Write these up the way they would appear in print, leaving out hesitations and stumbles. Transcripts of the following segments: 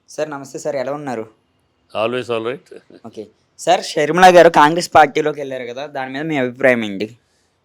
Sir నమస్తే sir. ఎలా ఉన్నారు? Always all right. Okay. Sir Sharmila గారు కాంగ్రెస్ పార్టీలోకెళ్లారు గదా! దాని మీద మీ అభిప్రాయం ఏంటి?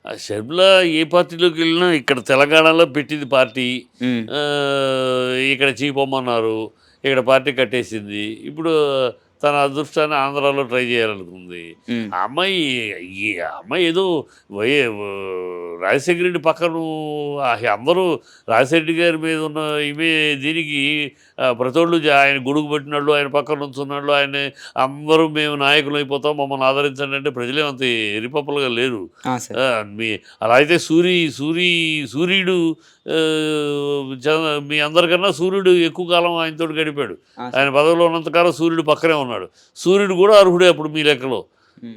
ఆ షర్మిల ఏ పార్టీలోకి వెళ్ళినా ఇక్కడ తెలంగాణలో పెట్టింది పార్టీ. హ్మ్. ఇక్కడ చీపొమ్మన్నారు. ఇక్కడ పార్టీ కట్టేసింది. ఇప్పుడు తన అదృష్టాన్ని ఆంధ్రాలో ట్రై చేయాలనుకుంది. హ్మ్. ఆ అమ్మాయి ఈ అమ్మాయి ఏదో వై రాజశేఖర రెడ్డి పక్కన అందరూ రాజశేఖర రెడ్డి గారి మీద ఉన్న ఇవే దీనికి ప్రతోళ్ళు ఆయన గొడుగు పెట్టినాళ్ళు, ఆయన పక్కన నుంచున్నాళ్ళు, ఆయన అందరూ మేము నాయకులు అయిపోతాం మమ్మల్ని ఆదరించండి అంటే ప్రజలేమంత ఎరిపప్పలుగా లేరు. ఆ! సార్. మీ అలా అయితే సూర్యుడు మీ అందరికన్నా సూర్యుడు ఎక్కువ కాలం ఆయనతోటి గడిపాడు. ఆ! ఆయన సార్. పదవిలో ఉన్నంతకాలం సూర్యుడు పక్కనే ఉన్నాడు. సూర్యుడు కూడా అర్హుడే అప్పుడు మీ లెక్కలో. హ్మ్.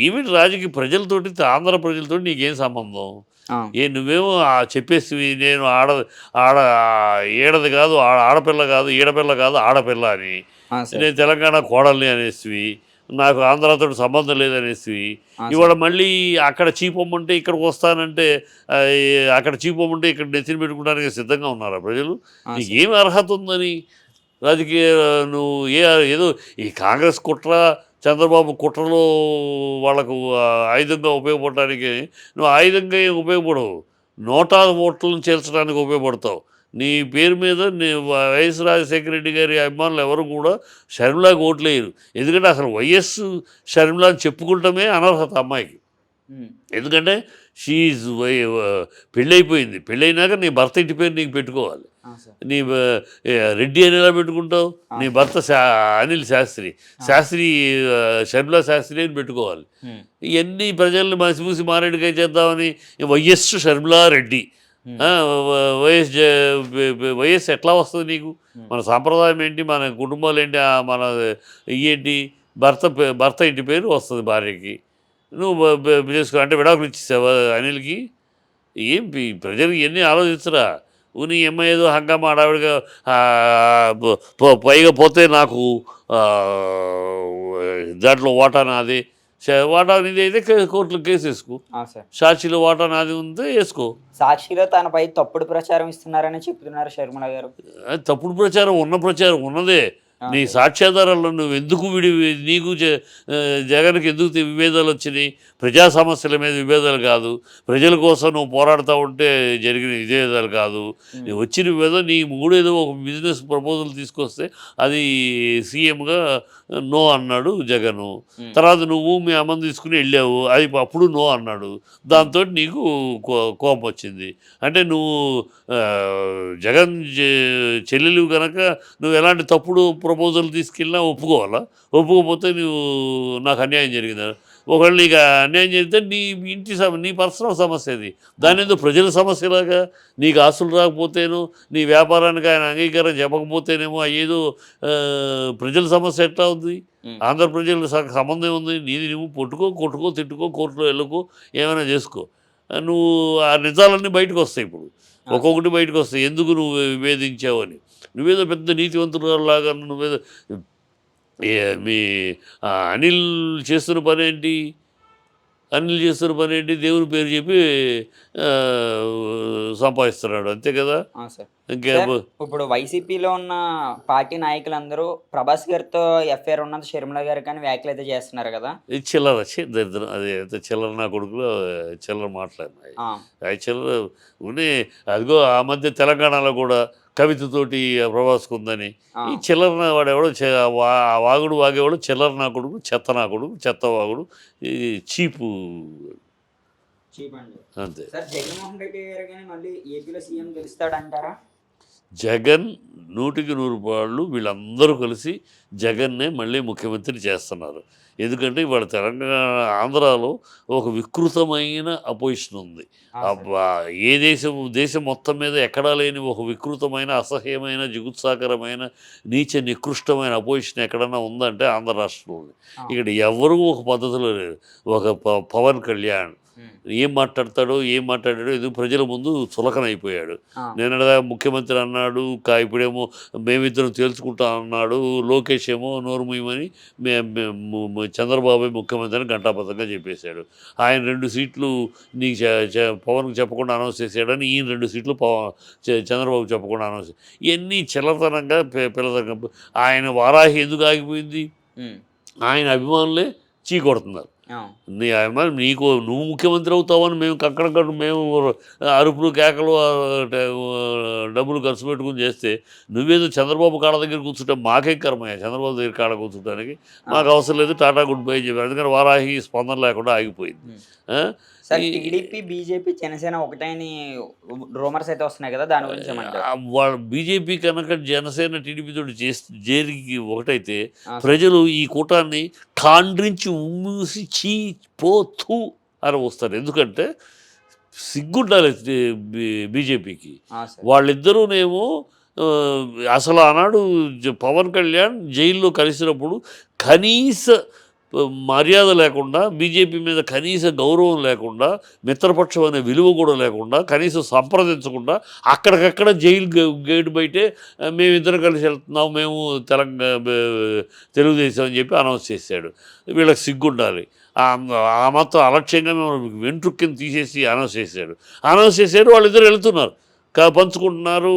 ఏమిటి రాజకీయ ప్రజలతోటి ఆంధ్ర ప్రజలతోటి నీకేం సంబంధం? ఆ! నువ్వేమో చెప్పేసివి నేను ఆడ ఏడది కాదు ఆడపిల్ల కాదు ఈడపిల్ల కాదు ఆడపిల్ల అని. ఆ! సార్. నేను తెలంగాణ కోడల్ని అనేసివి. నాకు ఆంధ్రాతో సంబంధం లేదనేసివి. ఆ! ఇవాళ సార్. మళ్ళీ అక్కడ చీపొమ్మంటే ఇక్కడికి వస్తానంటే అక్కడ చీపొమ్మంటే ఇక్కడ నెత్తిన పెట్టుకోవడానికి సిద్ధంగా ఉన్నారా ప్రజలు? ఆ! సార్. నీకేం అర్హత ఉందని రాజకీయ నువ్వు ఏదో ఈ కాంగ్రెస్ కుట్ర చంద్రబాబు కుట్రలో వాళ్ళకు ఆయుధంగా ఉపయోగపడటానికి నువ్వు ఆయుధంగా ఏం ఉపయోగపడవు. నోటా ఓట్లను చేర్చడానికి ఉపయోగపడతావు. నీ పేరు మీద వైఎస్ రాజశేఖర రెడ్డి గారి అభిమానులు ఎవరు కూడా షర్మిలాకి ఓట్లేయరు. ఎందుకంటే అసలు వైఎస్ షర్మిల అని చెప్పుకుంటమే అనర్హత అమ్మాయికి. హ్మ్. ఎందుకంటే షీఈ్ పెళ్ళైపోయింది. పెళ్ళైనాక నీ భర్త ఇంటి పేరు నీకు పెట్టుకోవాలి. ఆ! సార్. నీ రెడ్డి అని ఎలా పెట్టుకుంటావు? ఆ! నీ భర్త అనిల్ శాస్త్రి, ఆ! శాస్త్రి షర్మిలా శాస్త్రి అని పెట్టుకోవాలి. హ్మ్. ఇవన్నీ ప్రజల్ని మసిమూసి మారేడుకాయ చేద్దామని వైఎస్ షర్మిలా రెడ్డి హ్మ్. వైఎస్ ఎట్లా వస్తుంది నీకు? హ్మ్. మన సాంప్రదాయం ఏంటి? మన కుటుంబాలు ఏంటి? మన ఏంటి? భర్త ఇంటి పేరు వస్తుంది భార్యకి. నువ్వు చేసుకో అంటే విడాకులు ఇచ్చేసావా అనిల్కి? ప్రజలు ఇవన్నీ ఆలోచించరా? నీ అమ్మాయి ఏదో హంగామా హడావిడిగా పైగా పోతే నాకు దాంట్లో వాటా నాది, వాటా నీది అయితే కోర్టులో కేసు వేసుకో. ఆ! సార్. సాక్షిలో వాటా నాది ఉంటే వేసుకో. సాక్షిలో తనపై తప్పుడు ప్రచారం ఇస్తున్నారని చెప్తున్నారు షర్మిల గారు. అది తప్పుడు ప్రచారం ప్రచారం ఉన్నదే. ఆ! నీ సార్. సాక్ష్యాధారాలను నువ్వు ఎందుకు నీకు జగన్కి ఎందుకు విభేదాలు వచ్చినాయి? ప్రజా సమస్యల మీద విభేదాలు కాదు, ప్రజల కోసం నువ్వు పోరాడుతూ ఉంటే జరిగిన విభేదాలు కాదు. హ్మ్. నువ్వు వచ్చిన విభేదం నీ ఏదో ఒక బిజినెస్ ప్రపోజల్ తీసుకొస్తే అది సీఎంగా నో అన్నాడు జగను. హ్మ్. తర్వాత నువ్వు మీ అమ్మని తీసుకుని వెళ్ళావు, అది అప్పుడు నో అన్నాడు. దాంతో నీకు కోపం వచ్చింది. అంటే నువ్వు జగన్ చెల్లెలు కనుక నువ్వు ఎలాంటి తప్పుడు ప్రపోజల్ తీసుకెళ్ళినా ఒప్పుకోవాలా? ఒప్పుకోకపోతే నువ్వు నాకు అన్యాయం జరిగిందా? ఒకవేళ నీకు అన్యాయం జరిగితే నీ ఇంటి నీ పర్సనల్ సమస్య అది. దాని ఎందుకు ప్రజల సమస్యలాగా? నీకు ఆస్తులు రాకపోతేనో నీ వ్యాపారానికి ఆయన అంగీకారం చెప్పకపోతేనేమో ఏదో ప్రజల సమస్య ఎట్లా ఉంది? హ్మ్. ఆంధ్ర ప్రజల సంబంధం ఉంది. నీది నువ్వు కొట్టుకో తిట్టుకో కోర్టులో వెళ్ళకో ఏమైనా చేసుకో. నువ్వు ఆ నిజాలన్నీ బయటకు వస్తాయి ఇప్పుడు. ఒక్కొక్కటి బయటకు వస్తాయి. ఎందుకు నువ్వు విభేదించావని. నువ్వేదో పెద్ద నీతివంతురాలాగా నువ్వేదో మీ అనిల్ చేస్తున్న పనేంటి? దేవుని పేరు చెప్పి సంపాదిస్తున్నాడు అంతే కదా. ఆ! సార్. ఇంకే సార్, ఇప్పుడు వైసీపీలో ఉన్న పార్టీ నాయకులందరూ ప్రభాస్ గారితో ఎఫ్ఐఆర్ ఉన్నది షర్మిల గారికి అని వ్యాఖ్యలైతే చేస్తున్నారు గదా! ఇది చిల్లర దరిద్రం. అది ఎంత చిల్లర నా కొడుకులో చిల్లర మాట్లాడినాయి. ఆ! అవి చిల్లర ఉన్నాయి. అదిగో ఆ మధ్య తెలంగాణలో కూడా కవితతోటి ప్రభాస్కు ఉందని. ఆ! ఈ చిల్లర వాడెవడో వాగుడు వాగేవాడు చిల్లర నా కొడుకు, చెత్త నా కొడుకు, చెత్త వాగుడు, ఈ చీపు చీపండి. అంతే. సార్, జగన్మోహన్ రెడ్డి గారు గాని మళ్ళీ ఏపీలో సీఎం గెలుస్తాడంటారా? జగన్ 100% వీళ్ళందరూ కలిసి జగన్నే మళ్ళీ ముఖ్యమంత్రి చేస్తున్నారు. ఎందుకంటే ఇవాళ తెలంగాణ ఆంధ్రాలో ఒక వికృతమైన అపోజిషన్ ఉంది. ఆ! సార్. అబ్బా! దేశం మొత్తం మీద ఎక్కడా లేని ఒక వికృతమైన, అసహ్యమైన, జిగుత్సాకరమైన, నికృష్టమైన అపోజిషన్ ఎక్కడన్నా ఉందంటే ఆంధ్ర రాష్ట్రంలోనే. ఆ! ఇక్కడ ఎవ్వరూ ఒక పద్ధతిలో లేరు. ఒక పవన్ కళ్యాణ్, ఏం మాట్లాడతాడో ఏం మాట్లాడాడో ఎందుకు ప్రజల ముందు చులకన అయిపోయాడు. ఆ, నేను ముఖ్యమంత్రి అన్నాడు ఇప్పుడేమో మేమిద్దరం తేల్చుకుంటా అన్నాడు. లోకేష్ ఏమో నోరు మూయమని చంద్రబాబు ముఖ్యమంత్రి అని ఘంటాపథంగా చెప్పేశాడు. ఆయన 2 సీట్లు నీకు పవన్కి చెప్పకుండా అనౌన్స్ చేశాడని ఈయన 2 సీట్లు చంద్రబాబు చెప్పకుండా అనౌన్స్. ఇవన్నీ చిల్లతనంగా పిల్లతనంగా ఆయన వారాహి ఎందుకు ఆగిపోయింది? ఉమ్, ఆయన అభిమానులే చీకొడుతున్నారు. ఆ, నీ అభిమానం నీకు నువ్వు ముఖ్యమంత్రి అవుతావని మేము కక్కడ మేము అరుపులు కేకలు డబ్బులు ఖర్చు పెట్టుకుని చేస్తే నువ్వేదో చంద్రబాబు కాళ్ళ దగ్గర కూర్చుంటే మాకేం కర్మయ్యా చంద్రబాబు దగ్గర కాళ్ళ కూర్చుంటానికి మాకు అవసరం లేదు టాటా గుడ్ బై చెప్పారు. అందుకని వారాహి స్పందన లేకుండా ఆగిపోయింది. సార్ టీడీపీ బీజేపీ జనసేన ఒకటే అని రూమర్స్ అయితే వస్తున్నాయి కదా, దాని గురించి ఏమంటారు? వాళ్ళు బీజేపీ కనుక జనసేన టీడీపీతో చేరికి ఒకటైతే ప్రజలు ఈ కూటాన్ని కాండ్రించి ఉమ్మూసి పోతూ అని వస్తారు. ఎందుకంటే సిగ్గుండాలి బీజేపీకి. వాళ్ళిద్దరూనేమో అసలు ఆనాడు పవన్ కళ్యాణ్ జైల్లో కలిసినప్పుడు కనీస మర్యాద లేకుండా, బీజేపీ మీద కనీస గౌరవం లేకుండా, మిత్రపక్షం అనే విలువ కూడా లేకుండా, కనీసం సంప్రదించకుండా అక్కడికక్కడ జైలు గేటు బయటే మేమిద్దరం కలిసి వెళ్తున్నాం, మేము తెలుగుదేశం అని చెప్పి అనౌన్స్ చేశాడు. వీళ్ళకి సిగ్గుండాలి. ఆ మాత్రం అలక్ష్యంగా మేము వెంట్రుక్కిని తీసేసి అనౌన్స్ చేశాడు. వాళ్ళిద్దరు వెళ్తున్నారు, పంచుకుంటున్నారు,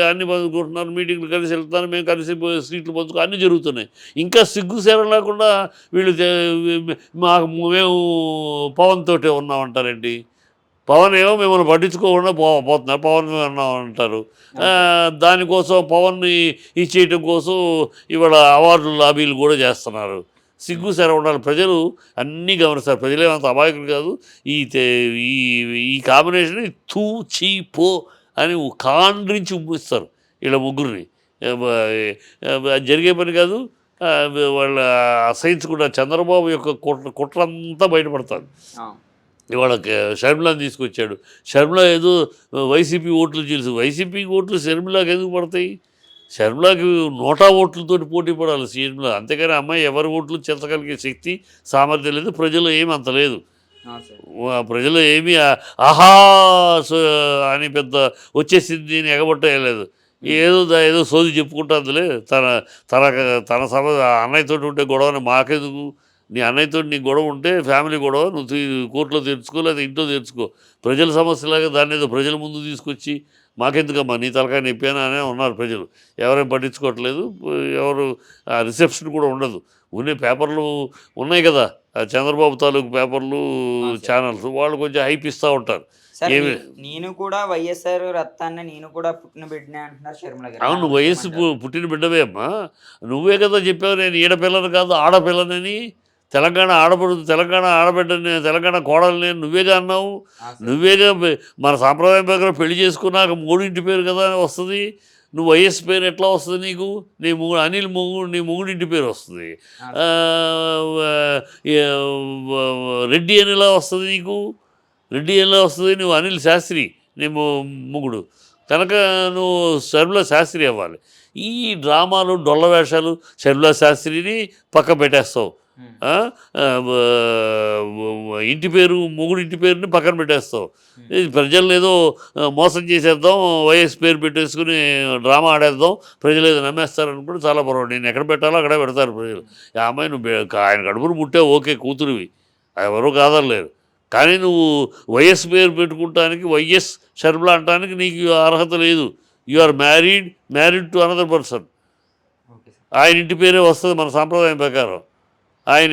అన్ని పంచుకుంటున్నారు, మీటింగ్లు కలిసి వెళ్తున్నారు, మేము కలిసి సీట్లు పంచుకో అన్నీ జరుగుతున్నాయి. ఇంకా సిగ్గు సేవ లేకుండా వీళ్ళు మేము పవన్ తోటే ఉన్నామంటారండి. పవన్ ఏమో మిమ్మల్ని పట్టించుకోకుండా పోతున్నారు, పవన్ ఉన్నామంటారు. దానికోసం పవన్ని ఇచ్చేయటం కోసం ఇవాళ అవార్డులు లాబీలు కూడా చేస్తున్నారు. సిగ్గు సేర ఉండాలి. ప్రజలు అన్నీ గమనిస్తారు. ప్రజలేమంత అమాయకులు కాదు. ఈ కాంబినేషన్ తూ చీ పో అని కాండ్రించి ఉమ్మిస్తారు వీళ్ళ ముగ్గురిని. జరిగే పని కాదు. వాళ్ళ అసహించకుండా చంద్రబాబు యొక్క కుట్రంతా బయటపడతారు. ఇవాళ షర్మిలాని తీసుకొచ్చాడు. షర్మిల ఏదో వైసీపీ ఓట్లు తెలుసు. వైసీపీ ఓట్లు షర్మిలాకి ఎందుకు పడతాయి? షర్మిలాకి 100 ఓట్లతోటి పోటీ పడాలి షర్మిల. అంతేగాని అమ్మాయి ఎవరి ఓట్లు చెంచగలిగే శక్తి సామర్థ్యం లేదు. ప్రజలు ఏమి అంత లేదు. ప్రజలు ఏమీ ఆహా అని పెద్ద వచ్చేసింది అని ఎగబట్టలేదు. ఏదో సోది చెప్పుకుంటుందిలే. తన సభ అన్నయ్యతో ఉంటే గొడవని మాకెందుకు? నీ అన్నయ్యతో నీ గొడవ ఉంటే ఫ్యామిలీ గొడవ నువ్వు కోర్టులో తెరుచుకో, లేదా ఇంట్లో తెరుచుకో. ప్రజల సమస్యలాగా దాన్ని ఏదో ప్రజల ముందు తీసుకొచ్చి మాకెందుకమ్మా నీ తలకాయ నొప్పాను అనే ఉన్నారు ప్రజలు. ఎవరేం పట్టించుకోవట్లేదు. ఎవరు రిసెప్షన్ కూడా ఉండదు. పేపర్లు ఉన్నాయి కదా, చంద్రబాబు తాలూకు పేపర్లు, ఛానల్స్, వాళ్ళు కొంచెం హైప్ ఇస్తూ ఉంటారు. నేను కూడా వైఎస్ఆర్ రత్తాన్ని నేను కూడా పుట్టిన బిడ్డనే అంటున్నారు షర్మిల గారు. అవును, వయస్సు పుట్టిన బిడ్డవే అమ్మా. నువ్వే కదా చెప్పావు నేను ఈడపిల్లని కాదు ఆడపిల్లనని. తెలంగాణ ఆడబిడ్డని, తెలంగాణ కోడలని నువ్వేగా అన్నావు. నువ్వేగా మన సాంప్రదాయం ప్రకారం పెళ్లి చేసుకున్నాక 3 ఇంటి పేరు కదా వస్తుంది. నువ్వు వైఎస్ పేరు ఎట్లా వస్తుంది నీకు? నీ అనిల్ నీ మొగుడింటి పేరు వస్తుంది. రెడ్డి అని ఎలా వస్తుంది నీకు? రెడ్డి ఎలా వస్తుంది? నువ్వు అనిల్ శాస్త్రి నీ మొగుడు కనుక నువ్వు షర్మిల శాస్త్రి అవ్వాలి. ఈ డ్రామాలు డొల్ల వేషాలు షర్మిల శాస్త్రిని పక్క పెట్టేస్తావు. ఇంటి పేరు మొగుడు ఇంటి పేరుని పక్కన పెట్టేస్తావు. ప్రజలను ఏదో మోసం చేసేద్దాం, వైఎస్ పేరు పెట్టేసుకుని డ్రామా ఆడేద్దాం, ప్రజలు ఏదో నమ్మేస్తారనుకుంటే చాలా పొరపాటు. నేను ఎక్కడ పెట్టాలో అక్కడే పెడతారు ప్రజలు. ఆ అమ్మాయి నువ్వు ఆయన కడుపును పుట్టే ఓకే, కూతురువి, ఎవరూ కాదనలేరు. కానీ నువ్వు వైఎస్ పేరు పెట్టుకుంటానికి, వైఎస్ షర్మిల అంటానికి నీకు అర్హత లేదు. You are married to another person. ఆయన ఇంటి పేరే వస్తుంది మన సాంప్రదాయం ప్రకారం. ఆయన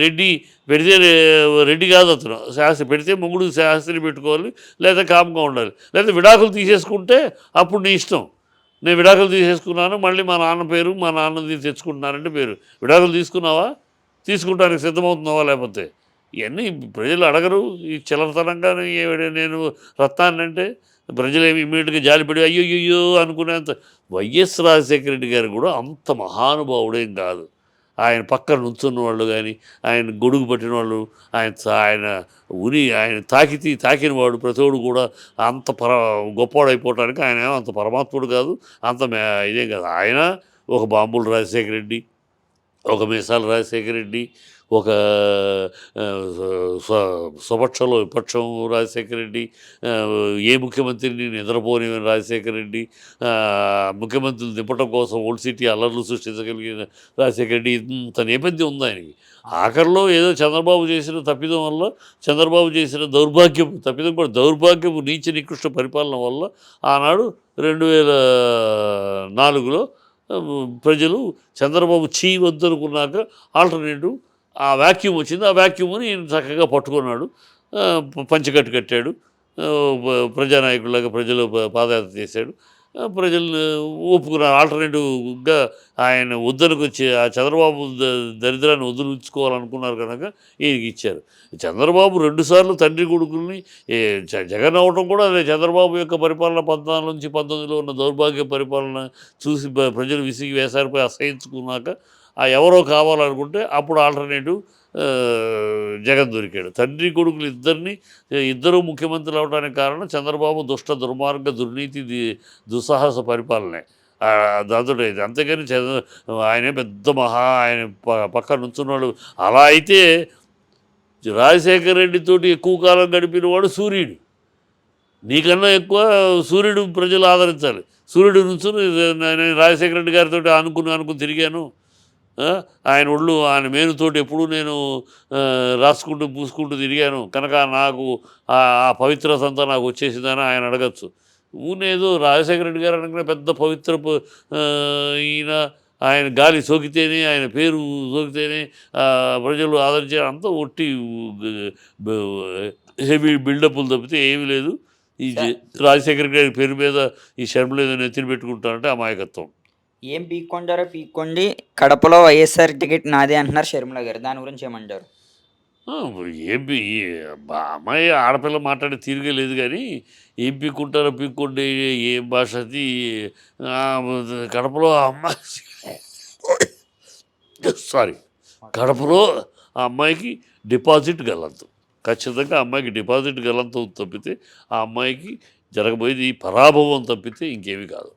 రెడ్డి పెడితే రెడ్డి కాదు అతను, శాస్త్రి పెడితే మొగుడు శాస్త్రి పెట్టుకోవాలి, లేదా కామ్గా ఉండాలి. లేదా విడాకులు తీసేసుకుంటే అప్పుడు నీ ఇష్టం. నేను విడాకులు తీసేసుకున్నాను, మళ్ళీ మా నాన్న పేరు మా నాన్నది తెచ్చుకుంటున్నానంటే పేరు. విడాకులు తీసుకున్నావా? తీసుకుంటానికి సిద్ధమవుతున్నావా? లేకపోతే ఇవన్నీ ప్రజలు అడగరు. ఈ చిల్లరతనంగా నేను రత్నాన్ని అంటే ప్రజలేమి ఇమ్మీడియట్గా జాలిపడి అయ్యో అనుకునేంత. వైఎస్ రాజశేఖర రెడ్డి గారు కూడా అంత మహానుభావుడేం కాదు. ఆయన పక్కన నుంచున్న వాళ్ళు కానీ, ఆయన గొడుగు పట్టిన వాళ్ళు, ఆయన తాకిన వాడు ప్రతివాడు కూడా అంత గొప్పవాడైపోవటానికి ఆయన అంత పరమాత్ముడు కాదు, అంత ఇదేం కాదు. ఆయన ఒక బాంబుల రాజశేఖర రెడ్డి, ఒక మీసాల రాజశేఖర రెడ్డి, ఒక స్వపక్షంలో విపక్షం రాజశేఖర రెడ్డి, ఏ ముఖ్యమంత్రిని నిద్రపోని రాజశేఖర రెడ్డి, ముఖ్యమంత్రులు దింపడం కోసం ఓల్డ్ సిటీ అల్లర్లు సృష్టించగలిగిన రాజశేఖర రెడ్డి, ఇంత నేపథ్యం ఉంది ఆయనకి. ఆఖరిలో ఏదో చంద్రబాబు చేసిన తప్పిదం వల్ల, చంద్రబాబు చేసిన తప్పిదం కూడా దౌర్భాగ్యపు నీచ నికృష్ట పరిపాలన వల్ల ఆనాడు 2004లో ప్రజలు చంద్రబాబు వద్దనుకున్నాక ఆల్టర్నేటివ్ ఆ వాక్యూమ్ వచ్చింది. ఆ వాక్యూమ్ని ఈయన చక్కగా పట్టుకున్నాడు, పంచకట్టు కట్టాడు, ప్రజానాయకుడిలాగా ప్రజలు పాదయాత్ర చేశాడు, ప్రజలు ఒప్పుకున్నారు. ఆల్టర్నేటివ్గా ఆయన వద్దనుకు వచ్చి ఆ చంద్రబాబు దరిద్రాన్ని వదిలించుకోవాలనుకున్నారు కనుక ఈయనకి ఇచ్చారు. చంద్రబాబు 2 సార్లు తండ్రి కొడుకుల్ని జగన్ అవడం కూడా అదే. చంద్రబాబు యొక్క పరిపాలన 14 నుంచి 19లో ఉన్న దౌర్భాగ్య పరిపాలన చూసి ప్రజలు విసిగి వేసారిపై అసహించుకున్నాక ఆ ఎవరో కావాలనుకుంటే అప్పుడు ఆల్టర్నేటివ్ జగన్ దొరికాడు. తండ్రి కొడుకులు ఇద్దరు ముఖ్యమంత్రులు అవడానికి కారణం చంద్రబాబు దుష్ట దుర్మార్గ దుర్నీతి దుస్సాహస పరిపాలనే. దాంతో అంతేగాని ఆయనే పెద్ద ఆయన పక్కన నుంచున్నాడు. అలా అయితే రాజశేఖర రెడ్డితోటి ఎక్కువ కాలం గడిపిన వాడు సూర్యుడు. నీకన్నా ఎక్కువ సూర్యుడు ప్రజలు ఆదరించాలి. సూర్యుడు నుంచి నేను రాజశేఖర రెడ్డి గారితో అనుకుని తిరిగాను. ఆయన ఒళ్ళు ఆయన మేనుతోటి ఎప్పుడూ నేను రాసుకుంటూ పూసుకుంటూ తిరిగాను కనుక నాకు ఆ పవిత్రత అంతా నాకు వచ్చేసిందని ఆయన అడగచ్చు. ఊనేదో రాజశేఖర రెడ్డి గారు అనగానే పెద్ద పవిత్ర ఈయన, ఆయన గాలి సోకితేనే, ఆయన పేరు సోకితేనే ప్రజలు ఆదరించే అంతా ఒట్టి హెవీ బిల్డప్లు తప్పితే ఏమీ లేదు. ఈ రాజశేఖర గారి పేరు మీద ఈ షర్మిల ఏదో నెత్తిని పెట్టుకుంటానంటే అమాయకత్వం. ఏం పీక్కొంటారో పీక్కోండి, కడపలో వైఎస్ఆర్ టికెట్ నాదే అంటున్నారు షర్మిల గారు. దాని గురించి ఏమంటారు? ఏంపీ అమ్మాయి ఆడపిల్ల మాట్లాడే తీరుగా లేదు కానీ ఏం పీక్కుంటారో పీక్కుంటే ఏం భాష అది. కడపలో అమ్మాయి కడపలో ఆ అమ్మాయికి డిపాజిట్ గల్లంతం, ఖచ్చితంగా ఆ అమ్మాయికి డిపాజిట్ గల్లంతం తప్పితే ఆ అమ్మాయికి జరగబోయేది పరాభవం తప్పితే ఇంకేమీ కాదు.